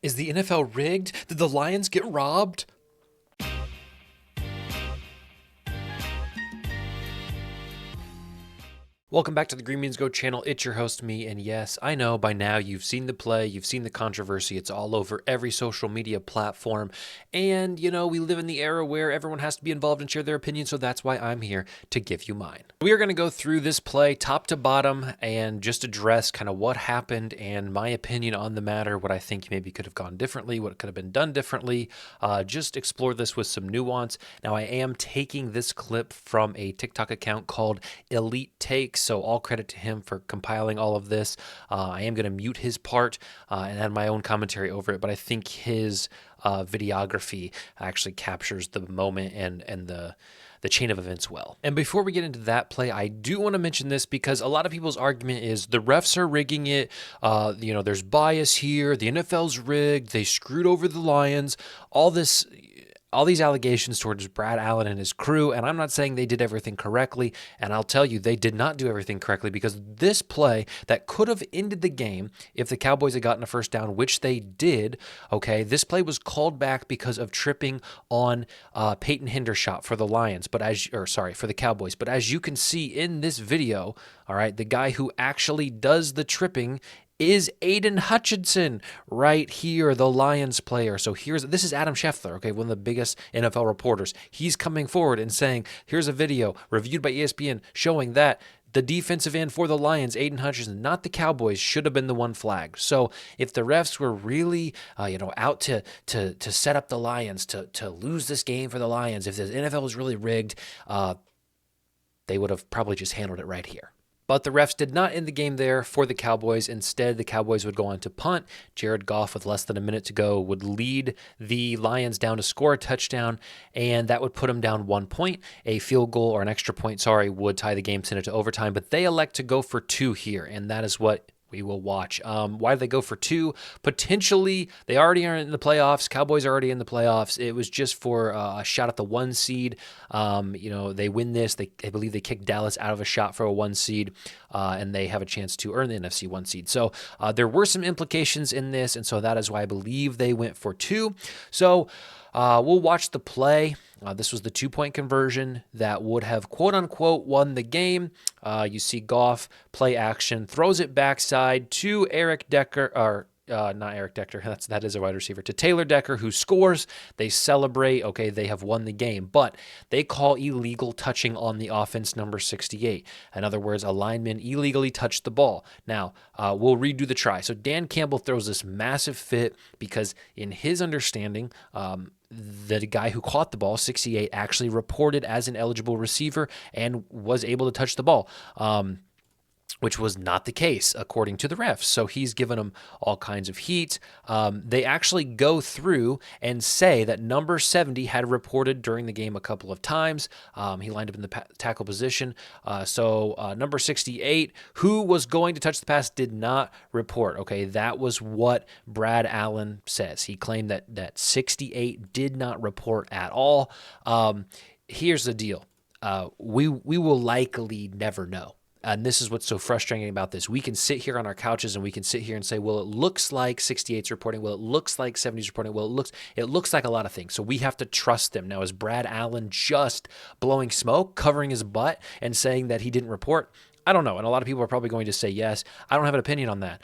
Is the NFL rigged? Did the Lions get robbed? Welcome back to the Green Beans Go channel. It's your host, me, and yes, I know by now you've seen the play, you've seen the controversy. It's all over every social media platform, and you know, we live in the era where everyone has to be involved and share their opinion, so that's why I'm here to give you mine. We are going to go through this play top to bottom and just address kind of what happened and my opinion on the matter, what I think maybe could have gone differently, what could have been done differently, just explore this with some nuance. Now, I am taking this clip from a TikTok account called Elite Takes, so all credit to him for compiling all of this. I am going to mute his part and add my own commentary over it, but I think his videography actually captures the moment and the chain of events well. And before we get into that play, I do want to mention this because a lot of people's argument is the refs are rigging it. There's bias here. The NFL's rigged. They screwed over the Lions. All these allegations towards Brad Allen and his crew, and I'm not saying they did everything correctly, and I'll tell you, they did not do everything correctly because this play that could have ended the game if the Cowboys had gotten a first down, which they did, okay, this play was called back because of tripping on Peyton Hendershot for the Lions, for the Cowboys. But as you can see in this video, all right, the guy who actually does the tripping is Aiden Hutchinson right here, the Lions player. So this is Adam Schefter, okay, one of the biggest NFL reporters. He's coming forward and saying, here's a video reviewed by ESPN showing that the defensive end for the Lions, Aiden Hutchinson, not the Cowboys, should have been the one flagged. So if the refs were really, out to set up the Lions to lose this game for the Lions, if the NFL was really rigged, they would have probably just handled it right here. But the refs did not end the game there for the Cowboys. Instead, the Cowboys would go on to punt. Jared Goff, with less than a minute to go, would lead the Lions down to score a touchdown, and that would put them down 1 point. A field goal, or an extra point, would tie the game, send it to overtime. But they elect to go for 2 here, and that is what we will watch. Why did they go for 2? Potentially, they already are in the playoffs. Cowboys are already in the playoffs. It was just for a shot at the 1 seed. They win this. I believe they kicked Dallas out of a shot for a 1 seed, and they have a chance to earn the NFC 1 seed. So there were some implications in this, and so that is why I believe they went for 2. So we'll watch the play. This was the 2-point conversion that would have, quote-unquote, won the game. You see Goff, play action, throws it backside to Eric Decker, not Eric Decker, that is a wide receiver, to Taylor Decker, who scores. They celebrate. Okay, they have won the game, but they call illegal touching on the offense, number 68. In other words, a lineman illegally touched the ball. Now, we'll redo the try. So Dan Campbell throws this massive fit because in his understanding, the guy who caught the ball, 68, actually reported as an eligible receiver and was able to touch the ball, which was not the case according to the refs. So he's given them all kinds of heat. They actually go through and say that number 70 had reported during the game a couple of times. He lined up in the tackle position. So number 68, who was going to touch the pass, did not report. Okay, that was what Brad Allen says. He claimed that 68 did not report at all. Here's the deal. We will likely never know. And this is what's so frustrating about this. We can sit here on our couches and we can sit here and say, well, it looks like 68's reporting. Well, it looks like 70's reporting. Well, it looks like a lot of things. So we have to trust them. Now, is Brad Allen just blowing smoke, covering his butt, and saying that he didn't report? I don't know. And a lot of people are probably going to say yes. I don't have an opinion on that.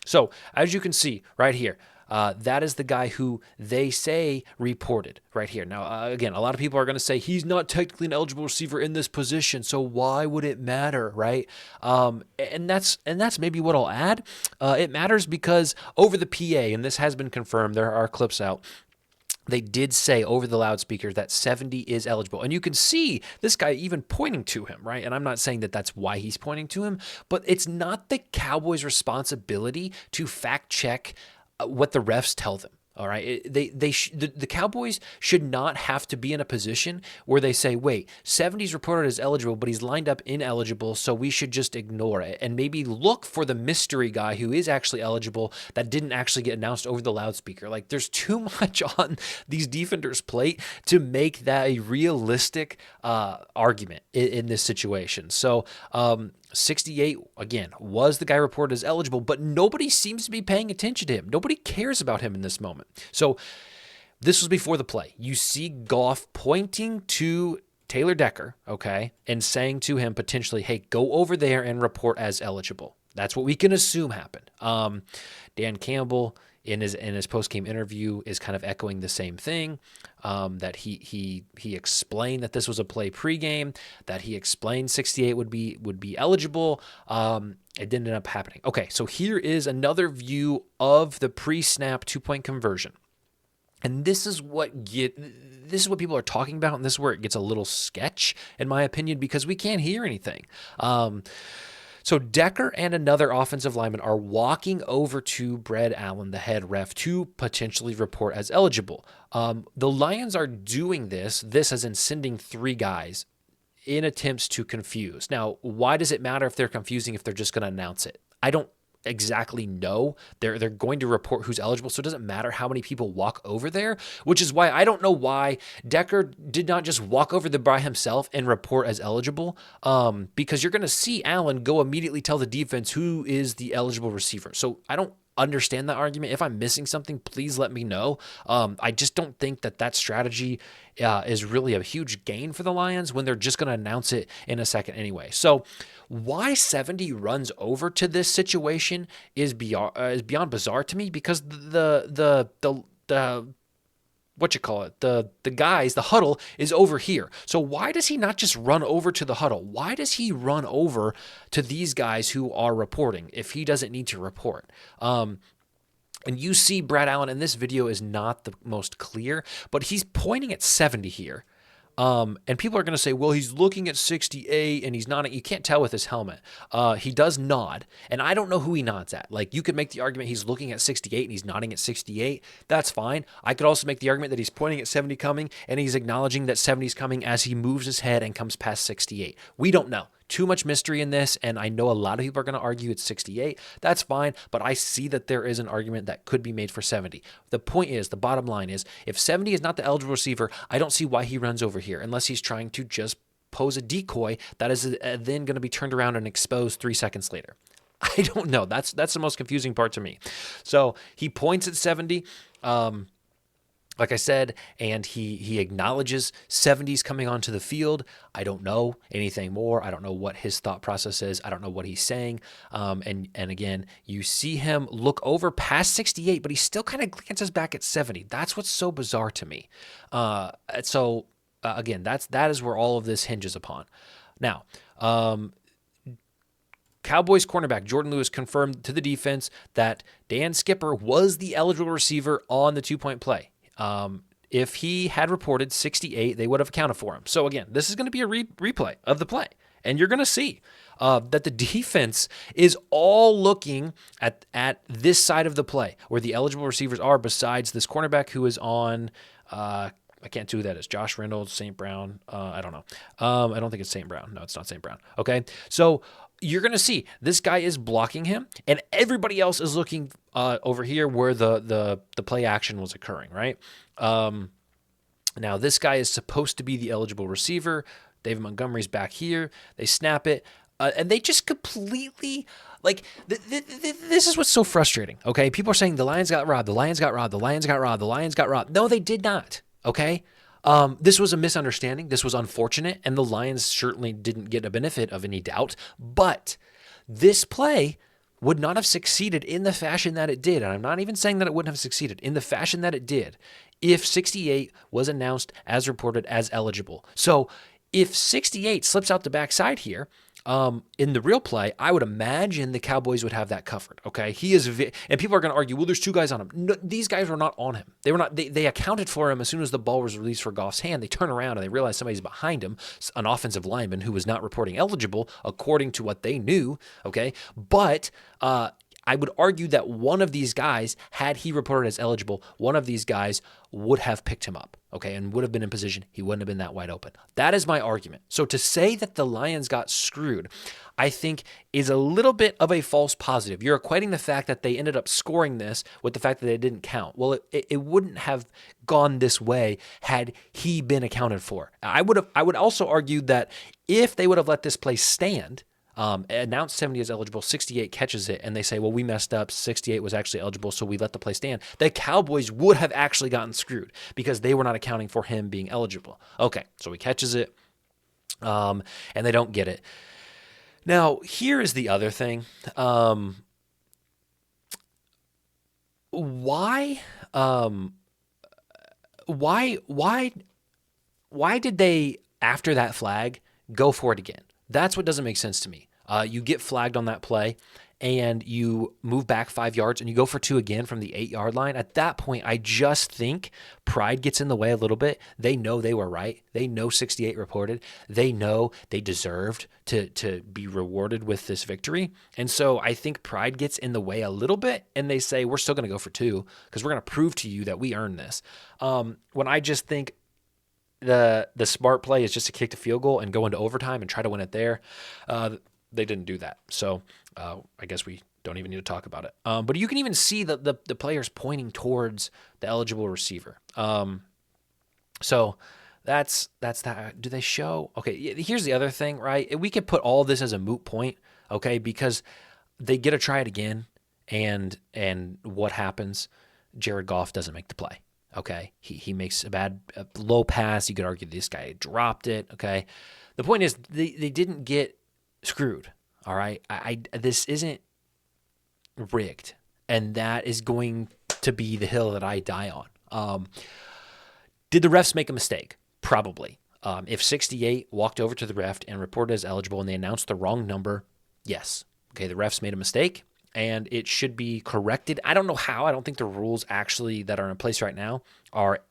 So as you can see right here, that is the guy who they say reported right here. Now, again, a lot of people are going to say he's not technically an eligible receiver in this position, so why would it matter, right? And that's maybe what I'll add. It matters because over the PA, and this has been confirmed, there are clips out, they did say over the loudspeaker that 70 is eligible. And you can see this guy even pointing to him, right? And I'm not saying that that's why he's pointing to him, but it's not the Cowboys' responsibility to fact check what the refs tell them. All right, the Cowboys should not have to be in a position where they say, wait, 70's reported as eligible, but he's lined up ineligible, so we should just ignore it and maybe look for the mystery guy who is actually eligible that didn't actually get announced over the loudspeaker. Like, there's too much on these defenders' plate to make that a realistic argument in this situation. So 68, again, was the guy reported as eligible, but nobody seems to be paying attention to him. Nobody cares about him in this moment. So this was before the play. You see Goff pointing to Taylor Decker, okay, and saying to him potentially, hey, go over there and report as eligible. That's what we can assume happened. Dan Campbell in his post-game interview is kind of echoing the same thing, that he explained that this was a play pregame, that he explained 68 would be eligible. It didn't end up happening. Okay, so here is another view of the pre-snap two-point conversion. And this is what people are talking about, and this is where it gets a little sketch, in my opinion, because we can't hear anything. So Decker and another offensive lineman are walking over to Brad Allen, the head ref, to potentially report as eligible. The Lions are doing this as in sending three guys in attempts to confuse. Now, why does it matter if they're confusing if they're just going to announce it? I don't exactly know. They're going to report who's eligible, so it doesn't matter how many people walk over there, which is why I don't know why Decker did not just walk over there by himself and report as eligible, because you're going to see Allen go immediately tell the defense who is the eligible receiver. So I don't understand that argument. If I'm missing something, please let me know. I just don't think that strategy is really a huge gain for the Lions when they're just going to announce it in a second anyway. So why 70 runs over to this situation is beyond bizarre to me, because the guys, the huddle is over here. So why does he not just run over to the huddle? Why does he run over to these guys who are reporting if he doesn't need to report? And you see Brad Allen in this video is not the most clear, but he's pointing at 70 here. And people are going to say, well, he's looking at 68 and he's nodding. You can't tell with his helmet. He does nod, and I don't know who he nods at. Like, you could make the argument he's looking at 68 and he's nodding at 68. That's fine. I could also make the argument that he's pointing at 70 coming and he's acknowledging that 70 is coming as he moves his head and comes past 68. We don't know. Too much mystery in this, and I know a lot of people are going to argue it's 68. That's fine, but I see that there is an argument that could be made for 70. The point is, the bottom line is, if 70 is not the eligible receiver, I don't see why he runs over here, unless he's trying to just pose a decoy that is then going to be turned around and exposed 3 seconds later. I don't know. That's the most confusing part to me. So he points at 70. Like I said, and he acknowledges 70's coming onto the field. I don't know anything more. I don't know what his thought process is. I don't know what he's saying. And again, you see him look over past 68, but he still kind of glances back at 70. That's what's so bizarre to me. Again, that is where all of this hinges upon. Now, Cowboys cornerback Jordan Lewis confirmed to the defense that Dan Skipper was the eligible receiver on the two-point play. If he had reported 68, they would have accounted for him. So again, this is going to be a replay of the play, and you're going to see that the defense is all looking at this side of the play where the eligible receivers are, besides this cornerback who is on, I can't do who that is. Josh Reynolds, St. Brown. I don't know. I don't think it's St. Brown. No, it's not St. Brown. Okay. So you're going to see this guy is blocking him, and everybody else is looking over here where the play action was occurring, right? Now, this guy is supposed to be the eligible receiver. David Montgomery's back here. They snap it, and they just completely, like, this is what's so frustrating, okay? People are saying the Lions got robbed, the Lions got robbed, the Lions got robbed, the Lions got robbed. No, they did not, okay? This was a misunderstanding. This was unfortunate, and the Lions certainly didn't get a benefit of any doubt. But this play would not have succeeded in the fashion that it did, and I'm not even saying that it wouldn't have succeeded, in the fashion that it did, if 68 was announced as reported as eligible. So if 68 slips out the backside here, in the real play, I would imagine the Cowboys would have that covered. Okay, and people are going to argue, well, there's two guys on him. No, these guys were not on him. They were not. They accounted for him as soon as the ball was released for Goff's hand. They turn around and they realize somebody's behind him, an offensive lineman who was not reporting eligible according to what they knew. Okay, but I would argue that one of these guys, had he reported as eligible, one of these guys would have picked him up, okay, and would have been in position. He wouldn't have been that wide open. That is my argument. So to say that the Lions got screwed, I think, is a little bit of a false positive. You're equating the fact that they ended up scoring this with the fact that it didn't count. Well, it wouldn't have gone this way had he been accounted for. I would also argue that if they would have let this play stand, announced 70 as eligible, 68 catches it, and they say, well, we messed up. 68 was actually eligible, so we let the play stand. The Cowboys would have actually gotten screwed because they were not accounting for him being eligible. Okay, so he catches it, and they don't get it. Now, here is the other thing. Why did they, after that flag, go for it again? That's what doesn't make sense to me. You get flagged on that play, and you move back 5 yards, and you go for 2 again from the 8-yard line. At that point, I just think pride gets in the way a little bit. They know they were right. They know 68 reported. They know they deserved to be rewarded with this victory. And so I think pride gets in the way a little bit, and they say, we're still going to go for 2 because we're going to prove to you that we earned this. When I just think the smart play is just to kick the field goal and go into overtime and try to win it there. They didn't do that. So I guess we don't even need to talk about it. But you can even see the players pointing towards the eligible receiver. So that's that. Do they show? Okay, here's the other thing, right? We could put all this as a moot point, okay, because they get to try it again, and what happens? Jared Goff doesn't make the play. Okay, he makes a low pass. You could argue this guy dropped it. Okay, the point is they didn't get screwed. All right, this isn't rigged, and that is going to be the hill that I die on. Did the refs make a mistake? Probably. If 68 walked over to the ref and reported as eligible and they announced the wrong number, yes. Okay, the refs made a mistake, and it should be corrected. I don't know how. I don't think the rules actually that are in place right now are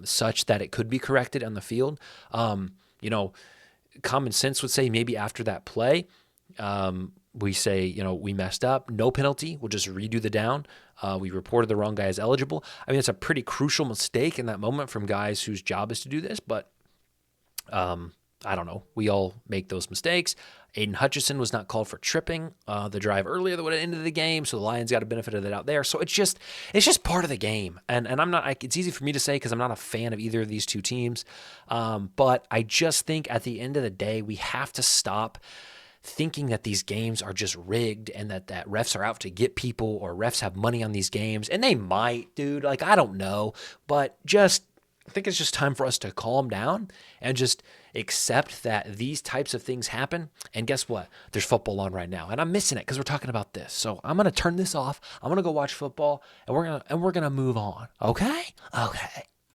such that it could be corrected on the field. Common sense would say maybe after that play, we say, we messed up. No penalty. We'll just redo the down. We reported the wrong guy as eligible. I mean, it's a pretty crucial mistake in that moment from guys whose job is to do this, but I don't know. We all make those mistakes. Aiden Hutchinson was not called for tripping the drive earlier that would have ended the game, so the Lions got a benefit of that out there. So it's just part of the game, and I'm not. It's easy for me to say because I'm not a fan of either of these two teams, but I just think at the end of the day we have to stop thinking that these games are just rigged and that refs are out to get people or refs have money on these games, and they might, dude. Like, I don't know, but I think it's just time for us to calm down and just accept that these types of things happen. And guess what? There's football on right now, and I'm missing it because we're talking about this. So I'm gonna turn this off. I'm gonna go watch football, and we're gonna move on. Okay? Okay.